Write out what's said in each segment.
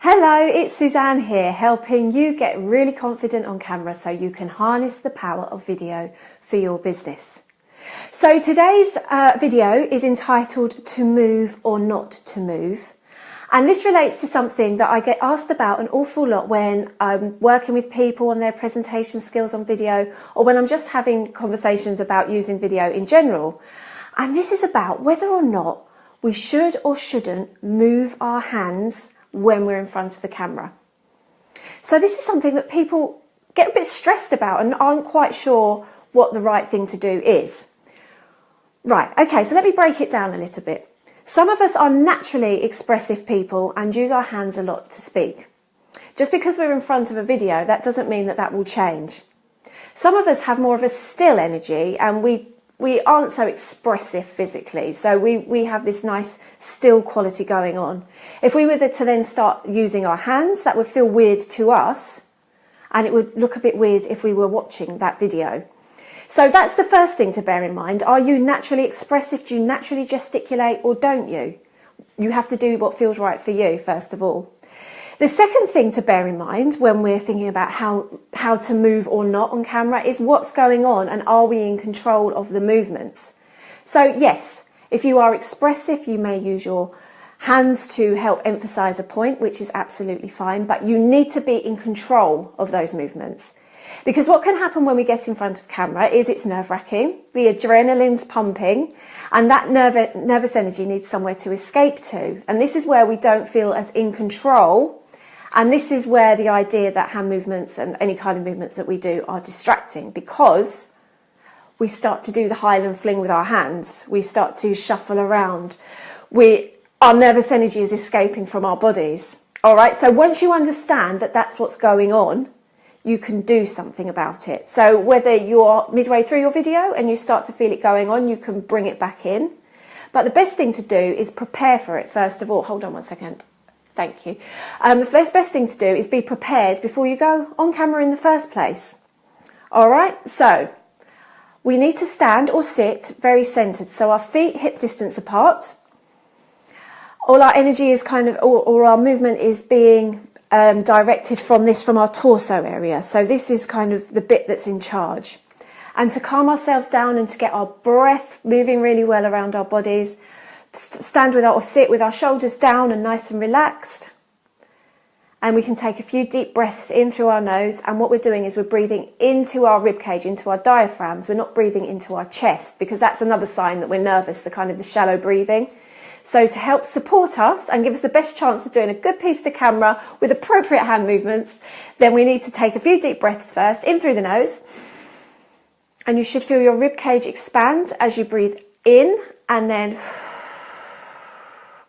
Hello, it's Suzanne here, helping you get really confident on camera so you can harness the power of video for your business. So today's video is entitled To Move or Not to Move. And this relates to something that I get asked about an awful lot when I'm working with people on their presentation skills on video, or when I'm just having conversations about using video in general. And this is about whether or not we should or shouldn't move our hands when we're in front of the camera. So this is something that people get a bit stressed about and aren't quite sure what the right thing to do is. Right, okay, so let me break it down a little bit. Some of us are naturally expressive people and use our hands a lot to speak. Just because we're in front of a video, that doesn't mean that that will change. Some of us have more of a still energy and we aren't so expressive physically, so we have this nice still quality going on. If we were to then start using our hands, that would feel weird to us, and it would look a bit weird if we were watching that video. So that's the first thing to bear in mind. Are you naturally expressive? Do you naturally gesticulate, or don't you? You have to do what feels right for you, first of all. The second thing to bear in mind when we're thinking about how to move or not on camera is what's going on and are we in control of the movements. So yes, if you are expressive, you may use your hands to help emphasize a point, which is absolutely fine, but you need to be in control of those movements. Because what can happen when we get in front of camera is it's nerve-wracking, the adrenaline's pumping, and that nervous energy needs somewhere to escape to. And this is where we don't feel as in control. And this is where the idea that hand movements and any kind of movements that we do are distracting, because we start to do the Highland fling with our hands. We start to shuffle around. Our nervous energy is escaping from our bodies. All right, so once you understand that that's what's going on, you can do something about it. So whether you're midway through your video and you start to feel it going on, you can bring it back in. But the best thing to do is prepare for it first of all. Hold on one second. Thank you. The best thing to do is be prepared before you go on camera in the first place. All right, so we need to stand or sit very centered. So our feet hip distance apart. All our energy is or our movement is being directed from our torso area. So this is kind of the bit that's in charge. And to calm ourselves down and to get our breath moving really well around our bodies, stand with or sit with our shoulders down and nice and relaxed. And we can take a few deep breaths in through our nose. And what we're doing is we're breathing into our rib cage, into our diaphragms. We're not breathing into our chest, because that's another sign that we're nervous, the shallow breathing. So to help support us and give us the best chance of doing a good piece to camera with appropriate hand movements, then we need to take a few deep breaths first, in through the nose. And you should feel your rib cage expand as you breathe in, and then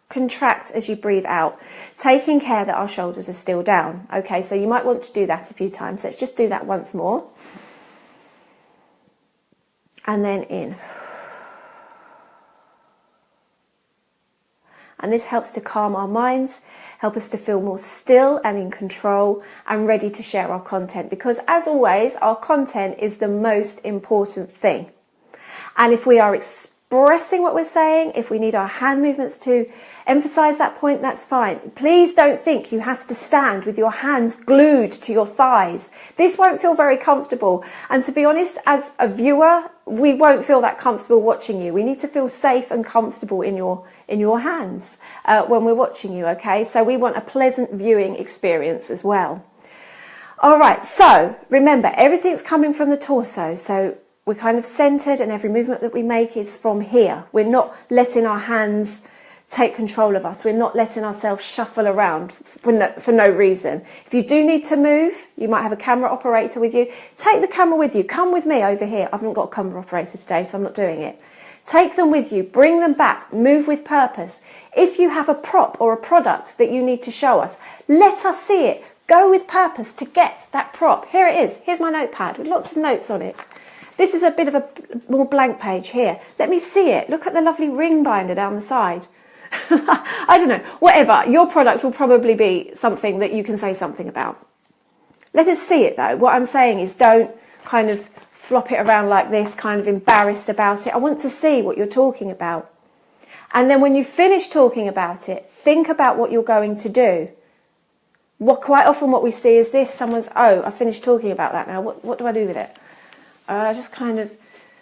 contract as you breathe out, taking care that our shoulders are still down. Okay, so you might want to do that a few times. Let's just do that once more. And then in. And this helps to calm our minds, help us to feel more still and in control and ready to share our content. Because as always, our content is the most important thing. And if we are expressing what we're saying, if we need our hand movements to emphasize that point, that's fine. Please don't think you have to stand with your hands glued to your thighs. This won't feel very comfortable. And to be honest, as a viewer, we won't feel that comfortable watching you. We need to feel safe and comfortable in your hands when we're watching you, okay? So we want a pleasant viewing experience as well. All right, so remember, everything's coming from the torso. So we're kind of centered, and every movement that we make is from here. We're not letting our hands take control of us. We're not letting ourselves shuffle around for no reason. If you do need to move, you might have a camera operator with you. Take the camera with you. Come with me over here. I haven't got a camera operator today, so I'm not doing it. Take them with you. Bring them back. Move with purpose. If you have a prop or a product that you need to show us, let us see it. Go with purpose to get that prop. Here it is. Here's my notepad with lots of notes on it. This is a bit of a more blank page here. Let me see it. Look at the lovely ring binder down the side. I don't know, whatever. Your product will probably be something that you can say something about. Let us see it though. What I'm saying is don't kind of flop it around like this, kind of embarrassed about it. I want to see what you're talking about. And then when you finish talking about it, think about what you're going to do. Quite often what we see is this, someone's, oh, I finished talking about that now, what do I do with it? Just kind of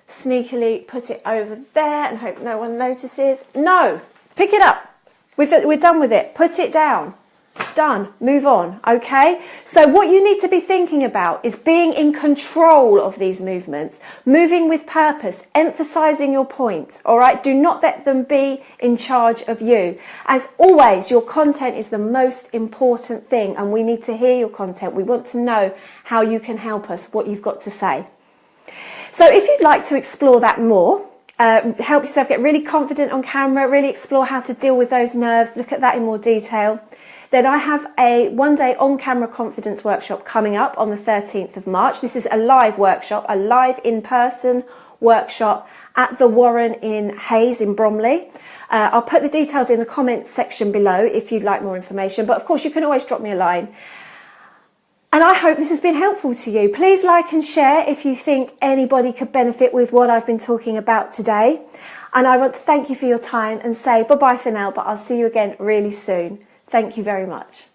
sneakily put it over there and hope no one notices. No, pick it up. We're done with it. Put it down. Done. Move on. Okay? So what you need to be thinking about is being in control of these movements, moving with purpose, emphasizing your point. All right? Do not let them be in charge of you. As always, your content is the most important thing, and we need to hear your content. We want to know how you can help us, what you've got to say. So if you'd like to explore that more, help yourself get really confident on camera, really explore how to deal with those nerves, look at that in more detail, then I have a one-day on-camera confidence workshop coming up on the 13th of March. This is a live workshop, a live in-person workshop at the Warren in Hayes in Bromley. I'll put the details in the comments section below if you'd like more information, but of course you can always drop me a line. And I hope this has been helpful to you. Please like and share if you think anybody could benefit with what I've been talking about today. And I want to thank you for your time and say bye-bye for now, but I'll see you again really soon. Thank you very much.